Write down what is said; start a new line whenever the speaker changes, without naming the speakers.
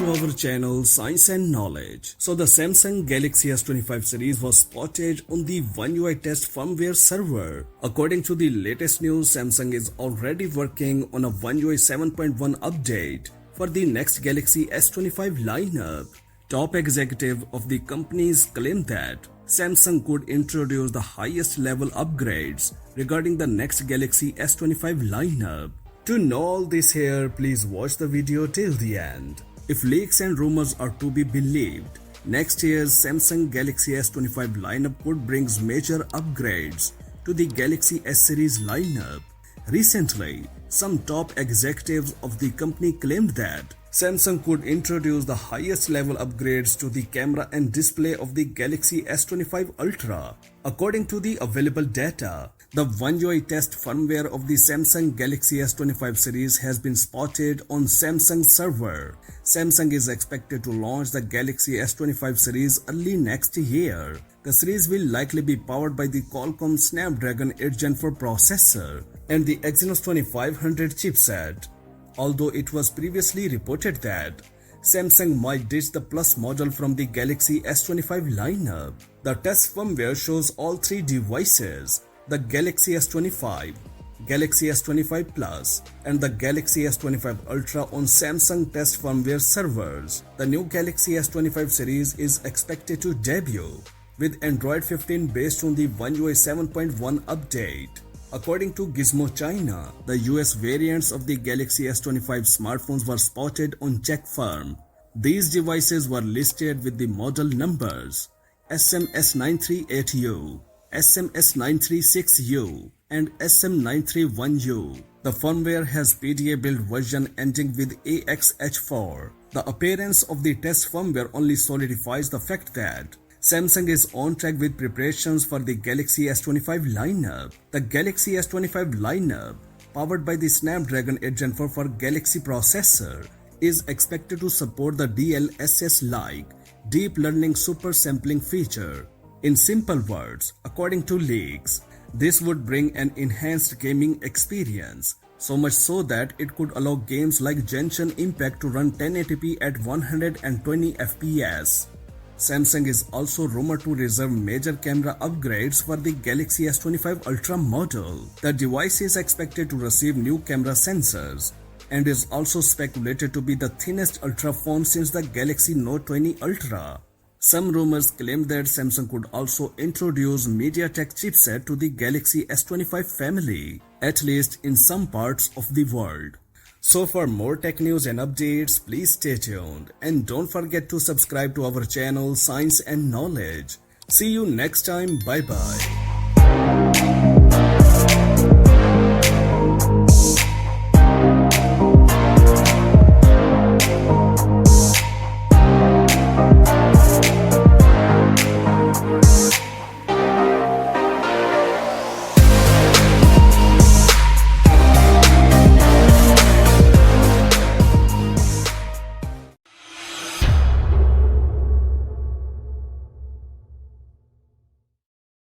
to our channel Science and Knowledge. So the Samsung Galaxy S25 series was spotted on the One UI test firmware server. According to the latest news, Samsung is already working on a One UI 7.1 update for the next Galaxy S25 lineup. Top executive of the companies claimed that Samsung could introduce the highest level upgrades regarding the next Galaxy S25 lineup. To know all this here, please watch the video till the end. If leaks and rumors are to be believed, next year's Samsung Galaxy S25 lineup could bring major upgrades to the Galaxy S series lineup. Recently, some top executives of the company claimed that Samsung could introduce the highest level upgrades to the camera and display of the Galaxy S25 Ultra. According to the available data, the One UI test firmware of the Samsung Galaxy S25 series has been spotted on Samsung server. Samsung is expected to launch the Galaxy S25 series early next year. The series will likely be powered by the Qualcomm Snapdragon 8 Gen 4 processor and the Exynos 2500 chipset. Although it was previously reported that Samsung might ditch the Plus model from the Galaxy S25 lineup, the test firmware shows all three devices, the Galaxy S25, Galaxy S25 Plus, and the Galaxy S25 Ultra on Samsung test firmware servers. The new Galaxy S25 series is expected to debut with Android 15 based on the One UI 7.1 update. According to GizmoChina, the US variants of the Galaxy S25 smartphones were spotted on CheckFirm. These devices were listed with the model numbers SM-S938U, SM-S936U, and SM-S931U. The firmware has PDA build version ending with AXH4. The appearance of the test firmware only solidifies the fact that Samsung is on track with preparations for the Galaxy S25 lineup. The Galaxy S25 lineup, powered by the Snapdragon 8 Gen 4 for Galaxy processor, is expected to support the DLSS-like deep learning super sampling feature. In simple words, according to leaks, this would bring an enhanced gaming experience, so much so that it could allow games like Genshin Impact to run 1080p at 120 FPS. Samsung is also rumored to reserve major camera upgrades for the Galaxy S25 Ultra model. The device is expected to receive new camera sensors and is also speculated to be the thinnest Ultra phone since the Galaxy Note 20 Ultra. Some rumors claim that Samsung could also introduce MediaTek chipset to the Galaxy S25 family, at least in some parts of the world. So for more tech news and updates, please stay tuned and don't forget to subscribe to our channel Science and Knowledge. See you next time. Bye bye.